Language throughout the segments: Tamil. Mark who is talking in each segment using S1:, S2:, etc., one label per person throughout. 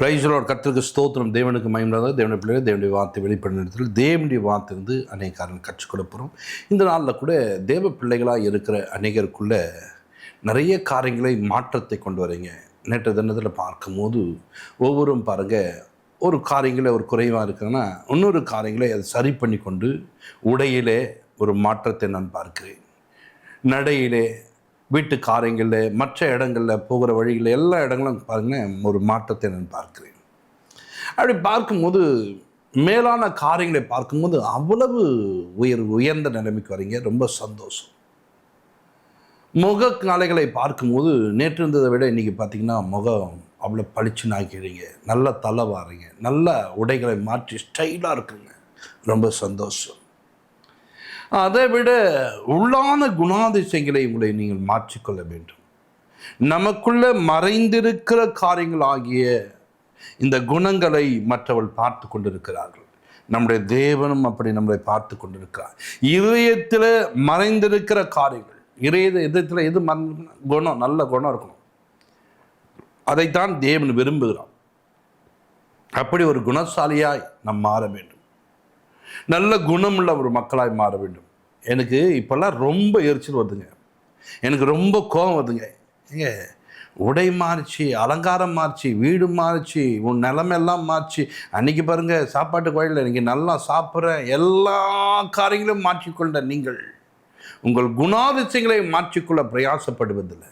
S1: Price Lord. கர்த்தருக்கு ஸ்தோத்திரம். தேவனுக்கு மகிமை. தேவனுடைய பிள்ளைகள் தேவனுடைய வார்த்தை வெளிப்படும் இடத்தில் தேவனுடைய வார்த்தை இருந்து அநேக காரணம் கற்றுக் கொடுப்போம். இந்த நாளில் கூட தேவ பிள்ளைகளாக இருக்கிற அநேகருக்குள்ள நிறைய காரியங்களை மாற்றத்தை கொண்டு வரீங்க. நேற்று தினத்தில் பார்க்கும்போது ஒவ்வொரும் பாருங்கள், ஒரு காரியங்களே ஒரு குறைவாக இருக்குன்னா இன்னொரு காரியங்களை அதை சரி பண்ணி கொண்டு உடையிலே ஒரு மாற்றத்தை நான் பார்க்கிறேன். நடையிலே, வீட்டு காரியங்களில், மற்ற இடங்களில், போகிற வழிகளில், எல்லா இடங்களும் பாருங்கள் ஒரு மாற்றத்தை நான் பார்க்கிறேன். அப்படி பார்க்கும்போது மேலான காரியங்களை பார்க்கும்போது அவ்வளவு உயர்ந்த நிலைமைக்கு வரீங்க. ரொம்ப சந்தோஷம். முக காலைகளை பார்க்கும்போது நேற்று இருந்ததை விட இன்றைக்கி பார்த்திங்கன்னா முகம் அவ்வளோ பளிச்சுன்னு ஆக்கிறீங்க. நல்ல தலை வாரீங்க. நல்ல உடைகளை மாற்றி ஸ்டைலாக இருக்குங்க. ரொம்ப சந்தோஷம். அதை விட உள்ளான குணாதிசயங்களை உங்களை நீங்கள் மாற்றிக்கொள்ள வேண்டும். நமக்குள்ள மறைந்திருக்கிற காரியங்கள் ஆகிய இந்த குணங்களை மற்றவள் பார்த்து கொண்டிருக்கிறார்கள். நம்முடைய தேவனும் அப்படி நம்மளை பார்த்து கொண்டிருக்கிறார். இதயத்தில் மறைந்திருக்கிற காரியங்கள், இதயத்தில் எது குணம், நல்ல குணம் இருக்கணும். அதைத்தான் தேவன் விரும்புகிறார். அப்படி ஒரு குணசாலியாய் நாம் மாற வேண்டும். நல்ல குணமுள்ள ஒரு மக்களாய் மாற வேண்டும். எனக்கு இப்போல்லாம் ரொம்ப எரிச்சல் வருதுங்க. எனக்கு ரொம்ப கோபம் வருதுங்க. ஏங்க, உடை மாறிச்சு, அலங்காரம் மாறிச்சு, வீடு மாறிச்சு, உன் நிலமெல்லாம் மாறிச்சு. அன்றைக்கி பாருங்கள், சாப்பாட்டு கோயிலில் இன்றைக்கி நல்லா சாப்பிட்றேன், எல்லா காரியங்களையும் மாற்றிக்கொண்ட நீங்கள் உங்கள் குணாதிசயங்களை மாற்றிக்கொள்ள பிரயாசப்படுவதில்லை.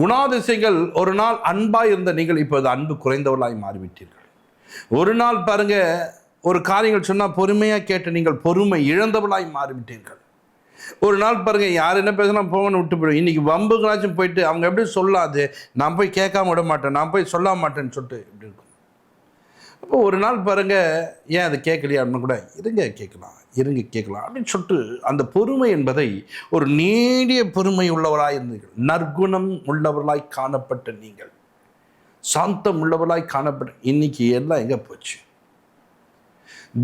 S1: குணாதிசயங்கள் ஒரு நாள் அன்பாக இருந்த நீங்கள் இப்போது அன்பு குறைந்தவர்களாய் மாறிவிட்டீர்கள். ஒரு நாள் பாருங்கள், ஒரு காரியங்கள் சொன்னால் பொறுமையாக கேட்டு நீங்கள் பொறுமை இழந்தவளாய் மாறிவிட்டீர்கள். ஒரு நாள் பாருங்கள், யார் என்ன பேசினா போகணும்னு விட்டு போயிடும். இன்றைக்கி வம்புகளாச்சும் போயிட்டு அவங்க எப்படி சொல்லாது, நான் போய் கேட்காம விட மாட்டேன், நான் போய் சொல்ல மாட்டேன்னு சொல்லிட்டு இப்படி இருக்கும். அப்போ ஒரு நாள் பாருங்கள், ஏன் அதை கேட்கலையா அப்படின்னு கூட இருங்க கேட்கலாம் அப்படின்னு சொல்லிட்டு அந்த பொறுமை என்பதை ஒரு நீடிய பொறுமை உள்ளவராய் இருந்தீர்கள். நற்குணம் உள்ளவர்களாய் காணப்பட்ட நீங்கள், சாந்தம் உள்ளவர்களாய் காணப்பட்ட இன்னைக்கு எல்லாம் எங்கே போச்சு?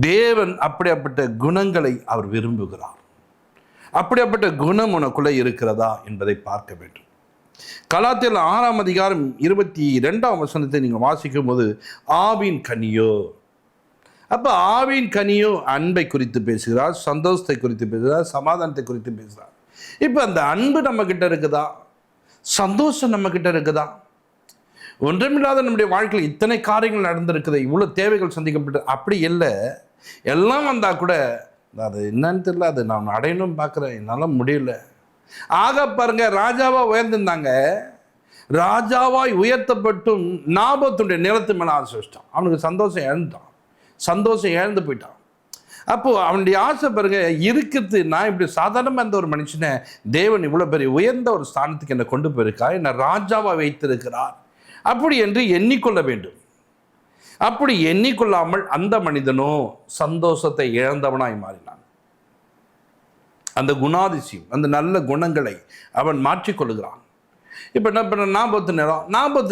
S1: தேவன் அப்படிப்பட்ட குணங்களை அவர் விரும்புகிறார். அப்படிப்பட்ட குணம் உனக்குள்ளே இருக்கிறதா என்பதை பார்க்க வேண்டும். கலாத்தியர் 6ஆம் அதிகாரம் 22ஆம் வசனத்தை நீங்கள் வாசிக்கும் போது ஆவின் கனியோ, அப்போ ஆவின் கனியோ அன்பை குறித்து பேசுகிறார், சந்தோஷத்தை குறித்து பேசுகிறார், சமாதானத்தை குறித்து பேசுகிறார். இப்போ அந்த அன்பு நம்ம கிட்ட இருக்குதா? சந்தோஷம் நம்ம கிட்ட இருக்குதா? ஒன்றுமில்லாத நம்முடைய வாழ்க்கையில் இத்தனை காரியங்கள் நடந்திருக்குது, இவ்வளோ தேவைகள் சந்திக்கப்பட்டு அப்படி இல்லை. எல்லாம் வந்தால் கூட அது என்னன்னு தெரியல, அது நான் அடையணும்னு பார்க்குறேன், என்னால் முடியல. ஆக பாருங்க, ராஜாவாக உயர்ந்திருந்தாங்க. ராஜாவாய் உயர்த்தப்பட்டும் நாபோத்துடைய நிலத்து மேலே ஆசை வச்சிட்டான். அவனுக்கு சந்தோஷம் இழந்து போயிட்டான். அப்போது அவனுடைய ஆசை பாருங்க இருக்கிறது, நான் இப்படி சாதாரணமாக இருந்த ஒரு மனுஷனை தேவன் இவ்வளோ பெரிய உயர்ந்த ஒரு ஸ்தானத்துக்கு என்னை கொண்டு போயிருக்கா, என்னை ராஜாவாக வைத்திருக்கிறார் அப்படி என்று எண்ணிக்கொள்ள வேண்டும். அப்படி எண்ணிக்கொள்ளாமல் அந்த மனிதனோ சந்தோஷத்தை இழந்தவனாய் மாறினான். அந்த குணாதிசயம், அந்த நல்ல குணங்களை அவன் மாற்றிக்கொள்கிறான். இப்போ என்ன பண்ண, நாற்பத்து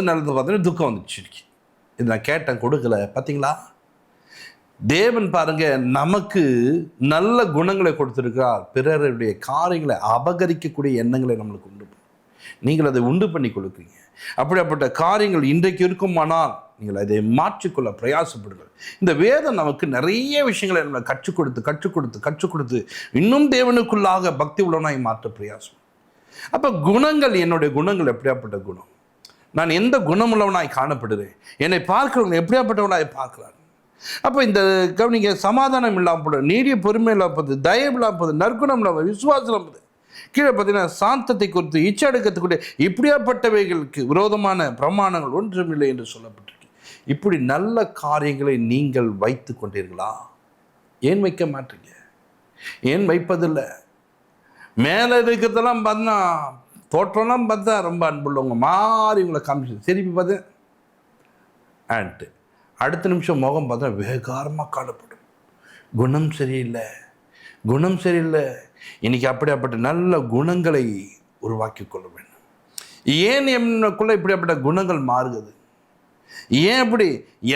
S1: நேரத்தை பார்த்தீங்கன்னா துக்கம் வந்துச்சு. இது நான் கேட்டேன், கொடுக்கல. பார்த்தீங்களா, தேவன் பாருங்க நமக்கு நல்ல குணங்களை கொடுத்திருக்கிறார். பிறருடைய காரியங்களை அபகரிக்கக்கூடிய எண்ணங்களை நம்மளுக்கு உண்டு. நீங்கள் அதை உண்டு பண்ணி கொடுக்குறீங்க. அப்படிப்பட்ட காரியங்கள் இன்றைக்கு இருக்குமானால் நீங்கள் அதை மாற்றிக்கொள்ள பிரயாசப்படுங்கள். இந்த வேதம் நமக்கு நிறைய விஷயங்களை நம்ம கற்றுக் கொடுத்து இன்னும் தேவனுக்குள்ளாக பக்தி உள்ளவனாய் மாற்ற பிரயாசம். அப்போ குணங்கள், என்னுடைய குணங்கள் எப்படியாப்பட்ட குணம், நான் எந்த குணமுள்ளவனாய் காணப்படுகிறேன், என்னை பார்க்கிறவங்க எப்படியாப்பட்டவனாய் பார்க்கிறார். அப்போ இந்த கவனிங்க, சமாதானம் இல்லாமல் போது, நீடிய பொறுமை இல்லாமல் போது, தயவு இல்லாமல் போது, நற்குணம் இல்லாமல், விசுவாசம் இல்லாமல், கீழே பார்த்தீங்கன்னா சாந்தத்தை குறித்து, இச்சடக்கத்துக்குரிய இப்படியாப்பட்டவைகளுக்கு விரோதமான பிரமாணங்கள் ஒன்றுமில்லை என்று சொல்லப்பட்டிருக்கு. இப்படி நல்ல காரியங்களை நீங்கள் வைத்து கொண்டீர்களா? ஏன் வைக்க மாட்டீங்க? ஏன் வைப்பதில்லை? மேலே இருக்கிறதெல்லாம் பார்த்தா, தோற்றம்லாம் பார்த்தா ரொம்ப அன்புள்ளவங்க மாதிரி உங்களை காமிச்சு திருப்பி பார்த்தேன் ஆன்ட்டு அடுத்த நிமிஷம் முகம் பார்த்தா வேகாரமாக காணப்படும். குணம் சரியில்லை. இன்னைக்கு அப்படியாப்பட்ட நல்ல குணங்களை உருவாக்கி கொள்ள வேண்டும். ஏன் என்னக்குள்ள இப்படியாப்பட்ட குணங்கள் மாறுகிறது? ஏன் அப்படி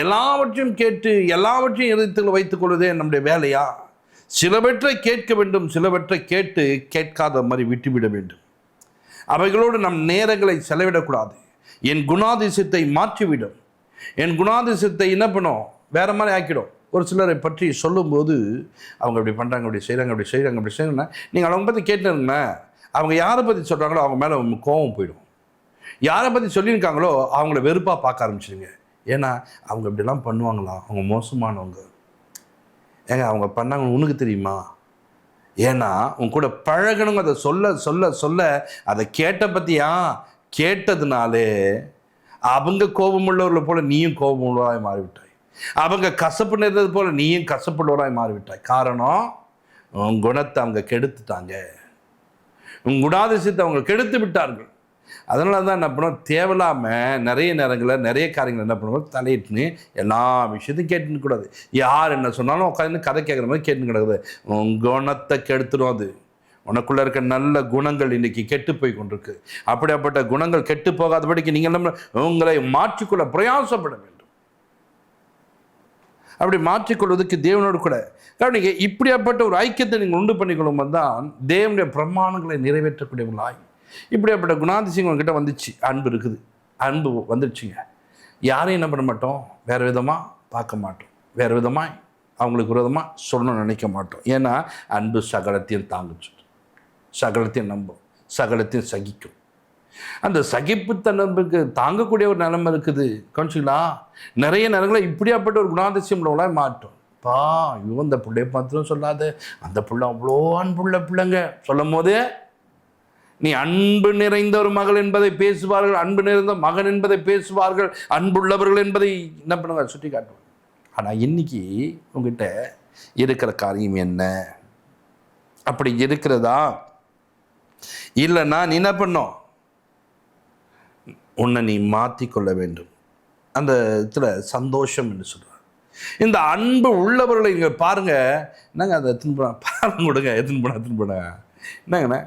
S1: எல்லாவற்றையும் கேட்டு எல்லாவற்றையும் இதயத்தில் வைத்துக் கொள்வதே நம்முடைய வேலையா? சிலவற்றை கேட்க வேண்டும், சிலவற்றை கேட்டு கேட்காத மாதிரி விட்டுவிட வேண்டும். அவைகளோடு நம் நேரங்களை செலவிடக்கூடாது. என் குணாதிசயத்தை மாற்றிவிடும். என் குணாதிசயத்தை என்ன பண்ணும், வேறு மாதிரி ஆக்கிடும். ஒரு சிலரை பற்றி சொல்லும்போது அவங்க அப்படி பண்ணுறாங்க, அப்படி செய்கிறாங்க, அப்படி செய்கிறாங்க, அப்படி செய்யணும்னா நீங்கள் அவங்க பற்றி கேட்டுருங்கண்ணா, அவங்க யாரை பற்றி சொல்கிறாங்களோ அவங்க மேலே கோபம் போயிடும். யாரை பற்றி சொல்லியிருக்காங்களோ அவங்கள வெறுப்பாக பார்க்க ஆரம்பிச்சிடுங்க. ஏன்னா அவங்க இப்படிலாம் பண்ணுவாங்களா, அவங்க மோசமானவங்க. ஏங்க அவங்க பண்ணாங்க உனக்கு தெரியுமா? ஏன்னா உன் கூட பழகணுங்க. அதை சொல்ல சொல்ல சொல்ல அதை கேட்ட பற்றியா, கேட்டதுனாலே அவங்க கோபமுள்ளவர்களை போல நீயும் கோபமுள்ளவராய் மாறிவிட்டாய். அவங்க கசப்பு நிறைந்தது போல நீயும் கசப்புள்ளவராய் மாறிவிட்டாய். காரணம், உன் குணத்தை அவங்க கெடுத்துட்டாங்க, உன் குணாதிசயத்தை அவங்க கெடுத்து விட்டார்கள். அதனால தான் என்ன பண்ணுவோம், தேவையில்லாமல் நிறைய நேரங்களில் நிறைய காரியங்கள் என்ன பண்ணுவோம், தலையிட்டுன்னு எல்லா விஷயத்தையும் கேட்டுன்னு கூடாது. யார் என்ன சொன்னாலும் உட்காந்து கதை கேட்குற மாதிரி கேட்டுன்னு கிடக்குது. உன் குணத்தை கெடுத்துடும். அது உனக்குள்ளே இருக்க நல்ல குணங்கள் இன்றைக்கி கெட்டு போய் கொண்டிருக்கு. அப்படியாப்பட்ட குணங்கள் கெட்டு போகாதபடிக்கு நீங்கள் என்ன உங்களை மாற்றிக்கொள்ள பிரயாசப்பட வேண்டும். அப்படி மாற்றிக்கொள்வதற்கு தேவனோடு கூட கவனிங்க, இப்படியாப்பட்ட ஒரு ஐக்கியத்தை நீங்கள் உண்டு பண்ணிக்கொள்ளும் போது தான் தேவனுடைய பிரமாணங்களை நிறைவேற்றக்கூடியவர்களாய் இப்படியாப்பட்ட குணாதிசயங்கள் கிட்ட வந்துச்சு. அன்பு இருக்குது, அன்பு வந்துடுச்சுங்க. யாரையும் என்ன பண்ண மாட்டோம், வேறு விதமாக பார்க்க மாட்டோம், வேறு விதமாக அவங்களுக்கு விரோதமாக சொல்லணும்னு நினைக்க மாட்டோம். ஏன்னா அன்பு சகலத்தையும் தாங்குச்சு, சகலத்தையும் நம்பும், சகலத்தையும் சகிக்கும். அந்த சகிப்புத்தன்மைக்கு தாங்கக்கூடிய ஒரு நிலைமை இருக்குது. கவனிச்சிங்களா? நிறைய நேரங்களில் இப்படியாப்பட்ட ஒரு குணாதிசயம் உள்ளவங்களாக மாட்டோம். இவன் இந்த பிள்ளைய மாத்திரம் சொல்லாத, அந்த பிள்ளை அவ்வளோ அன்புள்ள பிள்ளைங்க சொல்லும் போதே நீ அன்பு நிறைந்த ஒரு மகள் என்பதை பேசுவார்கள், அன்பு நிறைந்த மகன் என்பதை பேசுவார்கள், அன்புள்ளவர்கள் என்பதை என்ன பண்ணுவாங்க, சுட்டி காட்டுவாங்க. ஆனால் இன்னைக்கு உங்ககிட்ட இருக்கிற காரியம் என்ன? அப்படி இருக்கிறதா? இல்லைன்னா நீ என்ன பண்ணோம், உன்னை நீ மாற்றிக்கொள்ள வேண்டும். அந்த இதில் சந்தோஷம் என்று சொல்கிறார். இந்த அன்பு உள்ளவர்களை நீங்கள் பாருங்கள். என்னங்க அதை எடுத்துன்னு போனா பாருங்க கொடுங்க, எடுத்துன்னு போனா என்னங்கண்ணா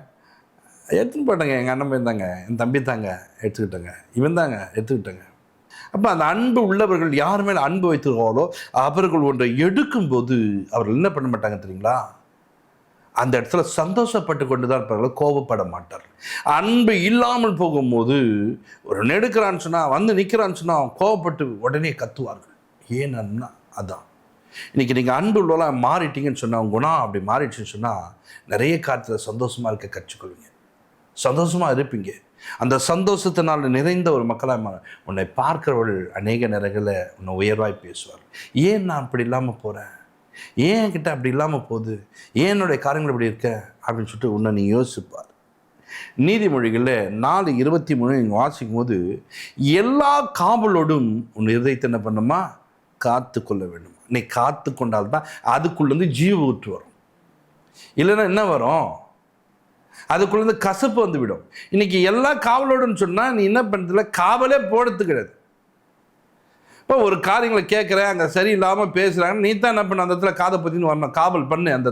S1: எடுத்துன்னு போட்டாங்க. எங்கள் அண்ணன் இருந்தாங்க, என் தம்பி தாங்க எடுத்துக்கிட்டாங்க, இவன் தாங்க எடுத்துக்கிட்டாங்க. அப்போ அந்த அன்பு உள்ளவர்கள் யார் மேலே அன்பு வைத்துக்காலோ அவர்கள் ஒன்றை எடுக்கும்போது அவர்கள் என்ன பண்ண மாட்டாங்க தெரியுங்களா? அந்த இடத்துல சந்தோஷப்பட்டு கொண்டு தான் இருப்பார்கள், கோபப்பட மாட்டார்கள். அன்பு இல்லாமல் போகும்போது ஒரு நெடுக்கிறான்னு சொன்னால், வந்து நிற்கிறான்னு சொன்னால் அவன் கோபப்பட்டு உடனே கத்துவார்கள். ஏன்னா அதான் இன்றைக்கி நீங்கள் அன்பு உள்ளவெல்லாம் மாறிட்டீங்கன்னு சொன்னால், அவங்க குணம் அப்படி மாறிடுச்சுன்னு சொன்னால் நிறைய காலத்தில் சந்தோஷமாக இருக்க கற்றுக்கொள்வீங்க, சந்தோஷமாக இருப்பீங்க. அந்த சந்தோஷத்தினால் நிறைந்த ஒரு மக்களாக உன்னை பார்க்கிறவர்கள் அநேக நேரங்களில் உன்னை உயர்வாய் பேசுவார். ஏன் நான் அப்படி இல்லாமல் போகிறேன், ஏன் என்கிட்ட அப்படி இல்லாமல் போகுது, ஏன் என்னுடைய காரியங்கள் இப்படி இருக்க அப்படின்னு சொல்லிட்டு உன்னை நீ யோசிப்பார். நீதிமொழிகளில் 4:23 நீங்கள் வாசிக்கும் போது, எல்லா காவலோடும் உன் இதயத்தை என்ன பண்ணுமா, காத்து கொள்ள வேண்டும். நீ காத்து கொண்டால்தான் அதுக்குள்ளேருந்து ஜீவ ஊற்று வரும். இல்லைன்னா என்ன வரும், அதுக்குள்ளேருந்து கசப்பு வந்து விடும். இன்னைக்கு எல்லா காவலோடுன்னு சொன்னால் நீ என்ன பண்ணுறதுல காவலே போடுறது கிடையாது. இப்போ ஒரு காரியங்களை கேட்குறேன், அங்கே சரியில்லாமல் பேசுகிறாங்க, நீ தான் என்ன பண்ண அந்த இடத்துல காதை பற்றின்னு வரணும், காவல் பண்ணு. அந்த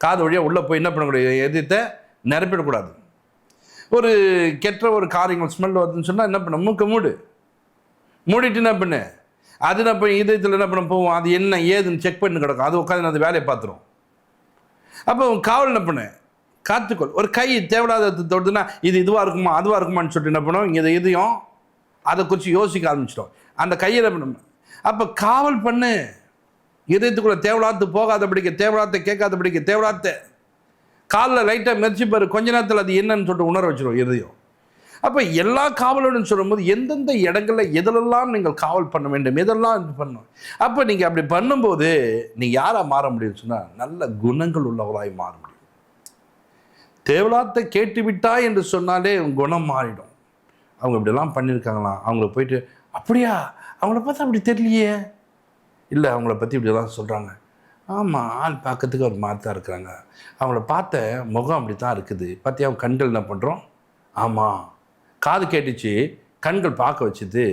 S1: காது வழியாக உள்ளே போய் என்ன பண்ணக்கூடிய எதிர்த்தை நிரப்பிடக்கூடாது. ஒரு கெட்ட ஒரு காரியங்கள் ஸ்மெல் வருதுன்னு சொன்னால் என்ன பண்ண, மூக்க மூடிட்டு என்ன பண்ணு, அது என்ன பண்ணி இதயத்தில் என்ன பண்ண போவோம், அது என்ன ஏதுன்னு செக் பண்ணி கிடக்கும், அது உட்காந்து அந்த வேலையை பார்த்துரும். அப்போ காவல் என்ன பண்ணு, காத்துக்கொள். ஒரு கை தேவையில்லாத தொடுதுன்னா இது இதுவாக இருக்குமா அதுவாக இருக்குமான்னு சொல்லிட்டு என்ன பண்ணுவோம், இங்கே இதையும் அதை குறித்து யோசிக்க ஆரம்பிச்சிடும். அந்த கையில் பண்ணணும். அப்போ காவல் பண்ணு, இதயத்துக்குள்ளே தேவையில்லாத போகாதபடிக்க, தேவையில்லாத கேட்காதபடிக்க, தேவையில்லாத காலில் லைட்டாக மெரிச்சிப்பார், கொஞ்ச நேரத்தில் அது என்னன்னு சொல்லிட்டு உணர வச்சிடும் இதயம். அப்போ எல்லா காவலோடுன்னு சொல்லும்போது எந்தெந்த இடங்களில் எதிலெல்லாம் நீங்கள் காவல் பண்ண வேண்டும், எதெல்லாம் இது பண்ணணும். அப்போ நீங்கள் அப்படி பண்ணும்போது நீங்கள் யாராக மாற முடியும்னு சொன்னால் நல்ல குணங்கள் உள்ளவராய் மாற முடியும். தேவலாத்தை கேட்டுவிட்டா என்று சொன்னாலே குணம் மாறிடும். அவங்க இப்படிலாம் பண்ணியிருக்காங்களாம், அவங்கள போயிட்டு அப்படியா அவங்கள பார்த்தா அப்படி தெரியலையே, இல்லை அவங்கள பற்றி இப்படிலாம் சொல்கிறாங்க, ஆமாம் ஆள் பார்க்கறதுக்கு ஒரு மாதிரி தான் இருக்கிறாங்க, அவங்கள பார்த்த முகம் அப்படி தான் இருக்குது, பார்த்தியா அவங்க கண்கள் என்ன பண்ணுறோம், ஆமாம் காது கேட்டுச்சு கண்கள் பார்க்க வச்சுது,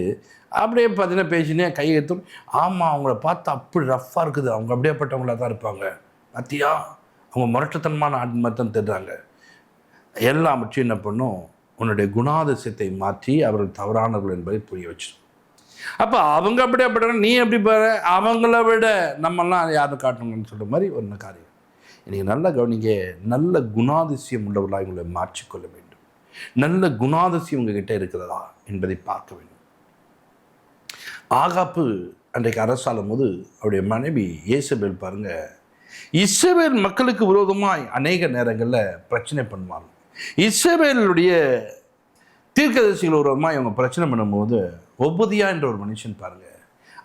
S1: அப்படியே பார்த்தீங்கன்னா பேசினே கையை எடுத்து, ஆமாம் அவங்கள பார்த்தா அப்படி ரஃப்பாக இருக்குது, அவங்க அப்படியேப்பட்டவங்களாக தான் இருப்பாங்க, பார்த்தியா அவங்க முரட்டத்தனமான ஆடு மாதிரி தான் தெரிறாங்க. எல்லாம் பற்றி என்ன பண்ணும், உன்னுடைய குணாதிசயத்தை மாற்றி அவர்கள் தவறானவர்கள் என்பதை புரிய வச்சிடும். அப்போ அவங்க அப்படி அப்படின்னா நீ எப்படி பாரு, அவங்கள விட நம்மெல்லாம் யாரும் காட்டணுங்கன்னு சொல்கிற மாதிரி ஒரு காரியம். இன்றைக்கி நல்லா கவனிங்க, நல்ல குணாதிசயம் உள்ளவர்களாக உங்களை மாற்றிக்கொள்ள வேண்டும். நல்ல குணாதிசயம் உங்ககிட்ட இருக்கிறதா என்பதை பார்க்க வேண்டும். ஆகாப்பு அன்றைக்கு அரசாளும் போது அவருடைய மனைவி ஏசபேல் பாருங்க, இஸ்ரவேல் மக்களுக்கு விரோதமாய் அநேக நேரங்களில் பிரச்சனை பண்ணுவாங்க. இஸ்ரவேலுடைய தீர்க்கதரிசிகள் விரோதமாக இவங்க பிரச்சனை பண்ணும்போது ஒபதியா என்ற ஒரு மனுஷன் பாருங்க,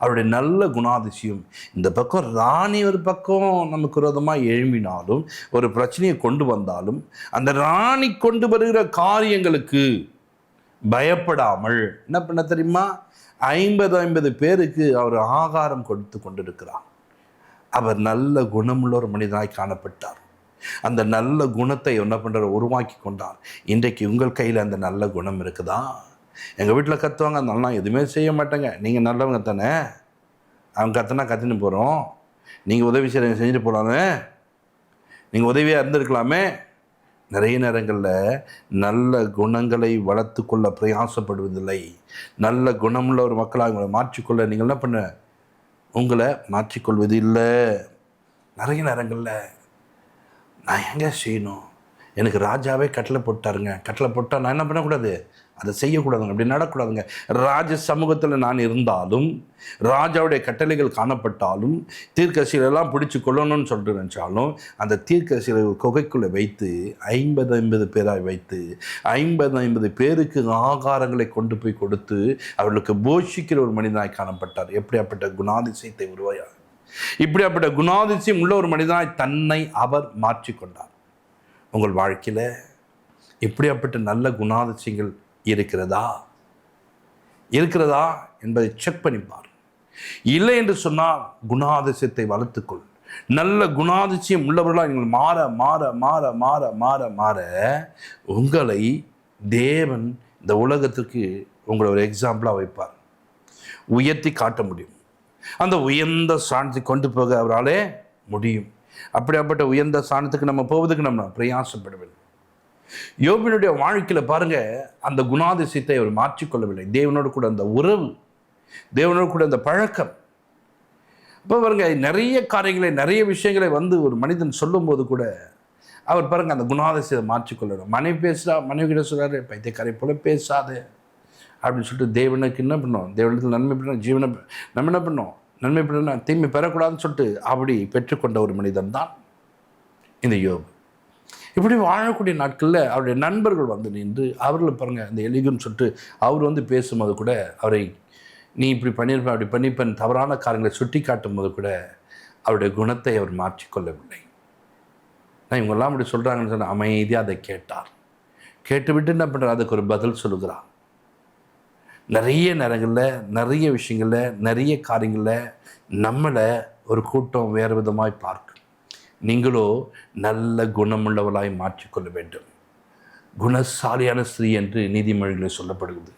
S1: அவருடைய நல்ல குணாதிசயம், இந்த பக்கம் ராணி ஒரு பக்கம் நமக்கு விரோதமாக எழும்பினாலும் ஒரு பிரச்சனையை கொண்டு வந்தாலும் அந்த ராணி கொண்டு வருகிற காரியங்களுக்கு பயப்படாமல் என்ன பண்ண தெரியுமா, 50 பேருக்கு அவர் ஆகாரம் கொடுத்து கொண்டிருக்கிறார். அவர் நல்ல குணமுள்ள ஒரு மனிதனாய் காணப்பட்டார். அந்த நல்ல குணத்தை என்ன பண்ணுற உருவாக்கி கொண்டார். இன்றைக்கு உங்கள் கையில் அந்த நல்ல குணம் இருக்குதா? எங்கள் வீட்டில் கத்துவாங்க, நல்லா எதுவுமே செய்ய மாட்டேங்க, நீங்கள் நல்லவங்க தானே, அவங்க கத்துனா கத்தின்னு போகிறோம், நீங்கள் உதவி செய்ய செஞ்சுட்டு போகலாமே, நீங்கள் உதவியாக இருந்திருக்கலாமே. நிறைய நேரங்களில் நல்ல குணங்களை வளர்த்து கொள்ள பிரயாசப்படுவதில்லை. நல்ல குணமுள்ள ஒரு மக்களாக உங்களை மாற்றிக்கொள்ள நீங்கள் என்ன பண்ண, உங்களை மாற்றிக்கொள்வது இல்லை. நிறைய நேரங்களில் நான் எங்கே செய்யணும், எனக்கு ராஜாவே கட்டளை போட்டாருங்க, கட்டளை போட்டால் நான் என்ன பண்ணக்கூடாது, அதை செய்யக்கூடாதுங்க, அப்படி நடக்கூடாதுங்க. ராஜ சமூகத்தில் நான் இருந்தாலும், ராஜாவுடைய கட்டளைகள் காணப்பட்டாலும், தீர்க்கதரிசிகளெல்லாம் பிடிச்சி கொள்ளணும்னு சொல்லிட்டு நினச்சாலும், அந்த தீர்க்கதரிசிகளை ஒரு குகைக்குள்ளே வைத்து 50 பேராக வைத்து 50 பேருக்கு ஆகாரங்களை கொண்டு போய் கொடுத்து அவர்களுக்கு போஷிக்கிற ஒரு மனிதனாய் காணப்பட்டார். எப்படியாப்பட்ட குணாதிசயத்தை உருவாயார், இப்படியாப்பட்ட குணாதிசயம் உள்ள ஒரு மனிதனாய் தன்னை அவர் மாற்றிக்கொண்டார். உங்கள் வாழ்க்கையில் இப்படியாப்பட்ட நல்ல குணாதிசயங்கள் இருக்கிறதா என்பதை செக் பண்ணிப்பார். இல்லை என்று சொன்னால் குணாதிசயத்தை வளர்த்துக்கொள். நல்ல குணாதிசயம் உள்ளவர்களாக நீங்கள் மாற மாற மாற மாற மாற மாற உங்களை தேவன் இந்த உலகத்துக்கு உங்களை ஒரு எக்ஸாம்பிளாக வைப்பார், உயர்த்தி காட்ட முடியும். அந்த உயர்ந்த ஸ்தானத்தை கொண்டு போக அவராலே முடியும். அப்படியாப்பட்ட உயர்ந்த ஸ்தானத்துக்கு நம்ம போவதுக்கு நம்ம பிரயாசப்பட வேண்டும். யோபினுடைய வாழ்க்கையில் பாருங்க, அந்த குணாதிசயத்தை அவர் மாற்றிக்கொள்ளவில்லை. தேவனோடு கூட அந்த உறவு, தேவனோடு கூட அந்த பழக்கம். இப்போ பாருங்க, நிறைய காரியங்களை நிறைய விஷயங்களை ஒரு மனிதன் சொல்லும் போது கூட அவர் பாருங்க அந்த குணாதிசயத்தை மாற்றிக்கொள்ளணும். மனைவி பேசுகிறா, மனைவி கிட்ட சொல்கிறாரு, பைத்தியக்காரை போல பேசாது அப்படின்னு சொல்லிட்டு தேவனுக்கு என்ன பண்ணோம், தேவனத்தில் நன்மை பண்ணோம், ஜீவனை நம்ம என்ன பண்ணோம், நன்மை பண்ண தீமை பெறக்கூடாதுன்னு சொல்லிட்டு அப்படி பெற்றுக்கொண்ட ஒரு மனிதன் தான் இந்த யோபு. இப்படி வாழக்கூடிய நாட்களில் அவருடைய நண்பர்கள் நின்று அவர்களை பாருங்கள், இந்த எலிகுன்னு சொல்லிட்டு அவர் பேசும்போது கூட அவரை நீ இப்படி பண்ணியிருப்ப, அப்படி பண்ணிப்பேன் தவறான காரியங்களை சுட்டி காட்டும் போது கூட அவருடைய குணத்தை அவர் மாற்றிக்கொள்ளவில்லை. நான் இவங்கெல்லாம் அப்படி சொல்கிறாங்கன்னு சொன்ன அமைதியாக அதை கேட்டார். கேட்டுவிட்டு என்ன பண்ணுறார், அதுக்கு ஒரு பதில் சொல்லுகிறார். நிறைய நேரங்களில் நிறைய விஷயங்களில் நிறைய காரியங்களில் நம்மளை ஒரு கூட்டம் வேறு விதமாய் பார்க்கும். நீங்களோ நல்ல குணமுள்ளவளாய் மாற்றிக்கொள்ள வேண்டும். குணசாலியான ஸ்திரீ என்று நீதிமொழிகளில் சொல்லப்படுகிறது.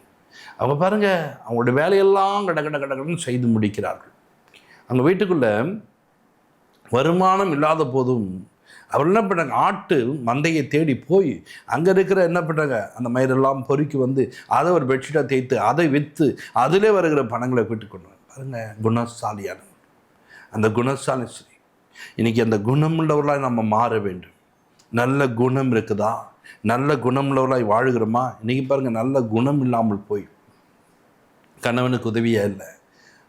S1: அவங்க பாருங்கள், அவங்களுடைய வேலையெல்லாம் கடன்னு செய்து முடிக்கிறார்கள். அவங்க வீட்டுக்குள்ளே வருமானம் இல்லாத போதும் அவர் என்ன பண்ணுறாங்க, ஆட்டு மந்தையை தேடி போய் அங்கே இருக்கிற என்ன பண்ணுறாங்க, அந்த மயிரெல்லாம் பொறுக்கி அதை ஒரு பெட்ஷீட்டாக தேய்த்து அதை விற்று அதிலே வருகிற பணங்களை வீட்டுக்கு கொண்டு பாருங்கள். குணசாலியான அந்த குணசாலி ஸ்ரீ. இன்றைக்கி அந்த குணமுள்ளவர்களாய் நம்ம மாற வேண்டும். நல்ல குணம் இருக்குதா, நல்ல குணமுள்ளவர்களாய் வாழுகிறோமா? இன்றைக்கி பாருங்கள், நல்ல குணம் இல்லாமல் போய் கணவனுக்கு உதவியாக இல்லை,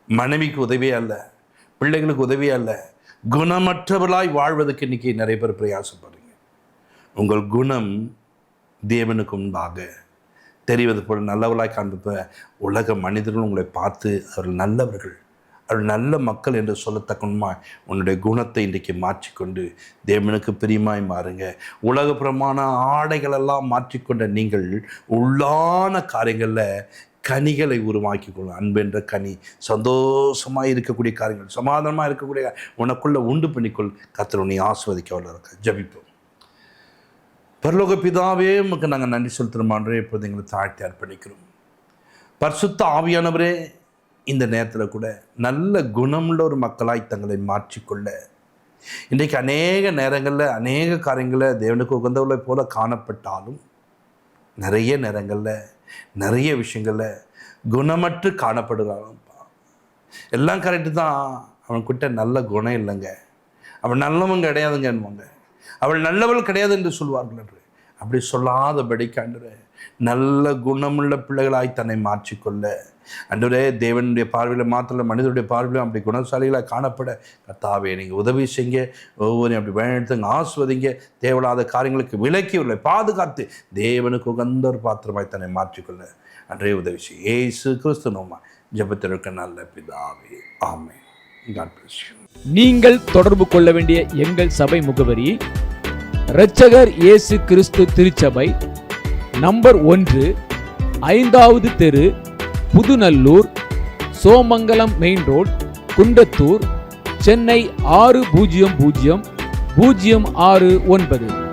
S1: மனைவிக்கு உதவியாக இல்லை, பிள்ளைகளுக்கு உதவியாக இல்லை, குணமற்றவர்களாய் வாழ்வதற்கு இன்றைக்கி நிறைய பேர் பிரயாசப்படுறீங்க. உங்கள் குணம் தேவனுக்கு முன்பாக தெரிவது போல் நல்லவர்களாய் காண்ப உலக மனிதர்கள் உங்களை பார்த்து அவர்கள் நல்லவர்கள், அவர்கள் நல்ல மக்கள் என்று சொல்லத்தக்கணுமா உன்னுடைய குணத்தை இன்றைக்கு மாற்றிக்கொண்டு தேவனுக்கு பிரியமாய் மாறுங்க. உலகப்புறமான ஆடைகளெல்லாம் மாற்றிக்கொண்ட நீங்கள் உள்ளான காரியங்களில் கனிகளை உருவாக்கி கொள்ளும். அன்பென்ற கனி, சந்தோஷமாக இருக்கக்கூடிய காரியங்கள், சமாதானமாக இருக்கக்கூடிய உனக்குள்ளே உண்டு பண்ணிக்கொள். கர்த்தர் உன்னை ஆசீர்வதிக்க வல்லவராக. ஜெபிப்போம். பரலோக பிதாவே, உமக்கு நாங்கள் நன்றி செலுத்துகிறோம். இப்போது எங்களை தாழ்த்தி அர்ப்பணிக்கிறோம். பரிசுத்த ஆவியானவரே, இந்த நேரத்தில் கூட நல்ல குணமுள்ள ஒரு மக்களாய் தங்களை மாற்றிக்கொள்ள இன்றைக்கு அநேக நேரங்களில் அநேக காரியங்களில் தேவனுக்கு உகந்தவர்களை போல காணப்பட்டாலும் நிறைய நேரங்களில் நிறைய விஷயங்களில் குணமற்று காணப்படுகிறான்ப்பா. எல்லாம் கரெக்டு தான், அவன்கிட்ட நல்ல குணம் இல்லைங்க, அவன் நல்லவன் கிடையாதுங்கன்னுவாங்க, அவள் நல்லவள் கிடையாது என்று சொல்வார்கள் என்று. அப்படி சொல்லாதபடி கண்டு நல்ல குணமுள்ள பிள்ளைகளாய் தன்னை மாற்றிக்கொள்ள அன்றுவரே தேவனுடைய பார்வையில் மாத்திரம் மனிதனுடைய பார்வையிலும் அப்படி குணசாலிகளாக காணப்பட கர்த்தாவே நீங்கள் உதவி செய்ய, ஒவ்வொரு அப்படி பயன்படுத்துங்க, ஆஸ்வதிங்க, தேவையில்லாத காரியங்களுக்கு விலக்கி உள்ள பாதுகாத்து தேவனுக்கு உகந்த ஒரு பாத்திரமாய் தன்னை மாற்றிக்கொள்ள அன்றே உதவி செய்ய. இயேசு கிறிஸ்து நாமத்தில் ஜெபத்திற்கு நல்ல பிதாவே, ஆமென். God bless you.
S2: நீங்கள் தொடர்பு கொள்ள வேண்டிய எங்கள் சபை முகவரி: இரட்சகர் இயேசு கிறிஸ்து திருச்சபை, நம்பர் 1, 5வது தெரு, புதுநல்லூர், சோமங்கலம் மெயின் ரோட், குண்டத்தூர், சென்னை 600069.